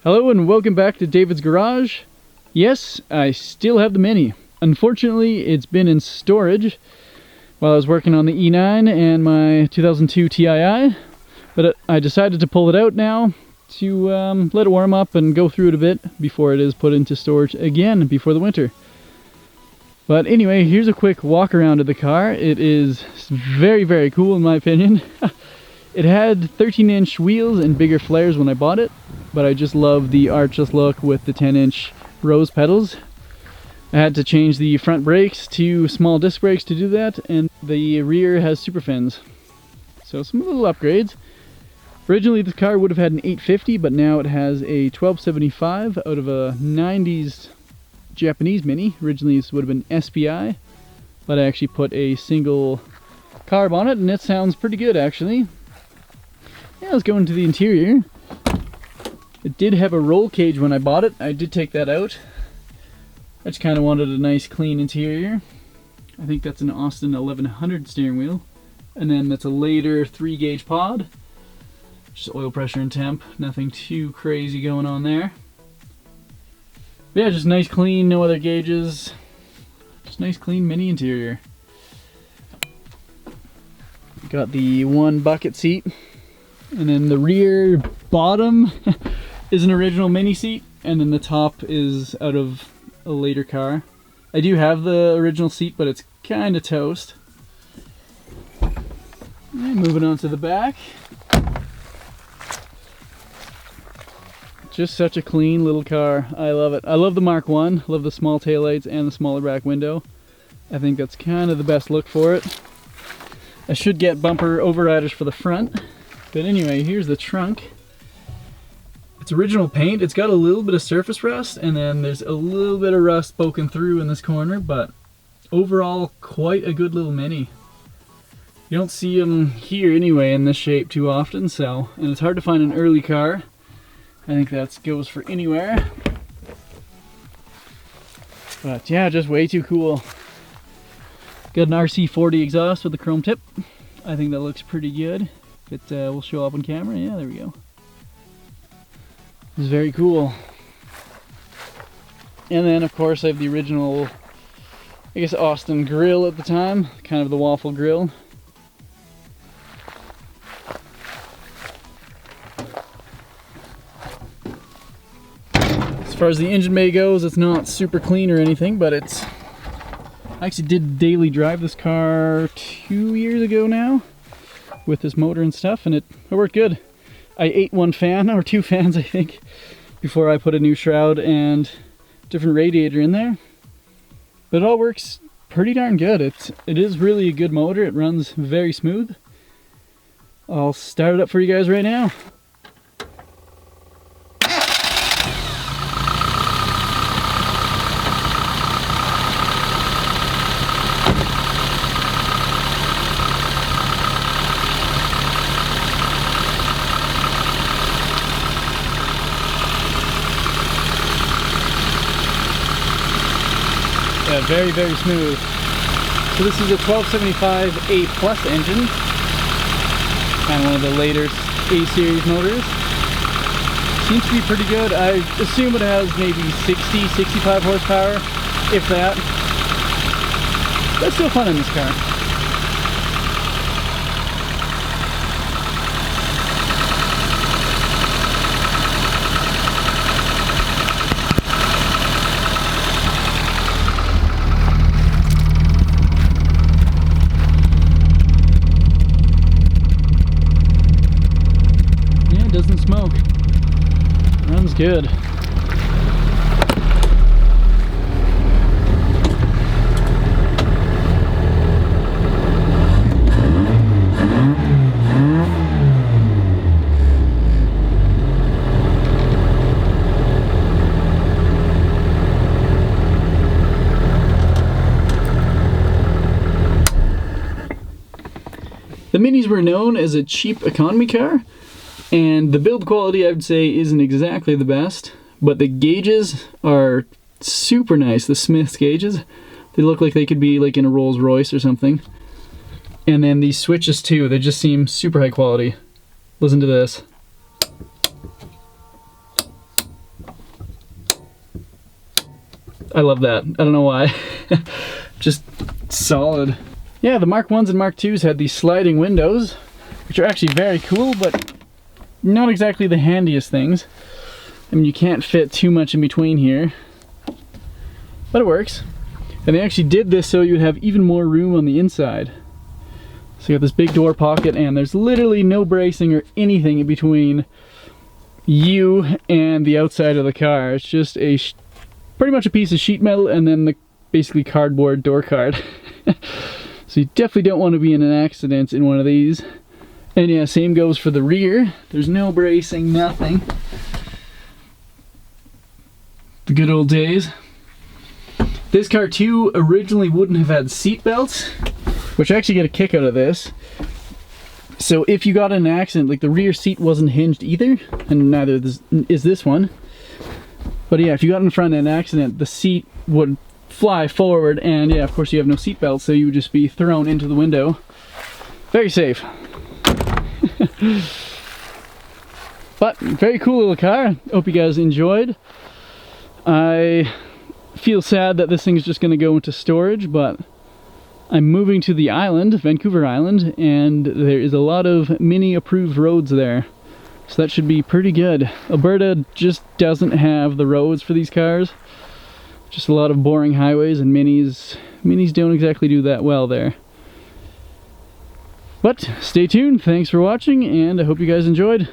Hello and welcome back to David's Garage. Yes, I still have the Mini. Unfortunately, it's been in storage while I was working on the E9 and my 2002 Tii, but I decided to pull it out now to let it warm up and go through it a bit before it is put into storage again before the winter. But anyway, here's a quick walk around of the car. It is very, very cool in my opinion. It had 13-inch wheels and bigger flares when I bought it, but I just love the archless look with the 10-inch rose pedals. I had to change the front brakes to small disc brakes to do that, and the rear has super fins. So some little upgrades. Originally this car would have had an 850, but now it has a 1275 out of a 90s Japanese Mini. Originally this would have been SPI, but I actually put a single carb on it and it sounds pretty good actually. Yeah, let's go into the interior. It did have a roll cage when I bought it. I did take that out. I just kind of wanted a nice clean interior. I think that's an Austin 1100 steering wheel. And then that's a later 3-gauge pod. Just oil pressure and temp. Nothing too crazy going on there. But yeah, just nice clean, no other gauges. Just nice clean Mini interior. Got the one bucket seat. And then the rear bottom is an original Mini seat, and then the top is out of a later car. I do have the original seat, but it's kind of toast. And moving on to the back. Just such a clean little car. I love it. I love the Mk1. Love the small taillights and the smaller back window. I think that's kind of the best look for it. I should get bumper overriders for the front. But anyway, here's the trunk. It's original paint. It's got a little bit of surface rust, and then there's a little bit of rust poking through in this corner, but overall quite a good little Mini. You don't see them here anyway in this shape too often, and it's hard to find an early car. I think that goes for anywhere. But yeah, just way too cool. Got an RC40 exhaust with a chrome tip. I think that looks pretty good. It will show up on camera. Yeah, there we go. It's very cool. And then of course I have the original, I guess, Austin grill at the time, kind of the waffle grill. As far as the engine bay goes, it's not super clean or anything, but I actually did daily drive this car 2 years ago now with this motor and stuff, and it worked good. I ate one fan, or 2 fans I think, before I put a new shroud and different radiator in there. But it all works pretty darn good. It is really a good motor. It runs very smooth. I'll start it up for you guys right now. Yeah, very, very smooth. So this is a 1275 A Plus engine, kind of one of the later A-series motors. Seems to be pretty good. I assume it has maybe 60, 65 horsepower, if that. That's still fun in this car. Doesn't smoke. Runs good. The Minis were known as a cheap economy car. And the build quality, I would say, isn't exactly the best, but the gauges are super nice. The Smith's gauges, they look like they could be like in a Rolls Royce or something. And then these switches too, they just seem super high quality. Listen to this. I love that. I don't know why. Just solid. Yeah, the Mark 1s and Mark 2s had these sliding windows, which are actually very cool, but not exactly the handiest things. I mean, you can't fit too much in between here, but it works. And they actually did this so you'd have even more room on the inside. So you got this big door pocket, and there's literally no bracing or anything in between you and the outside of the car. It's just a pretty much a piece of sheet metal and then the basically cardboard door card. So you definitely don't want to be in an accident in one of these. And yeah, same goes for the rear. There's no bracing, nothing. The good old days. This car too originally wouldn't have had seat belts, which I actually get a kick out of this. So if you got in an accident, like the rear seat wasn't hinged either, and neither is this one. But yeah, if you got in front of an accident, the seat would fly forward, and yeah, of course you have no seat belt, so you would just be thrown into the window. Very safe. But very cool little car. Hope you guys enjoyed. I feel sad that this thing is just going to go into storage, but I'm moving to the island, Vancouver Island, and there is a lot of Mini approved roads there. So that should be pretty good. Alberta just doesn't have the roads for these cars. Just a lot of boring highways, and Minis don't exactly do that well there. But stay tuned, thanks for watching, and I hope you guys enjoyed.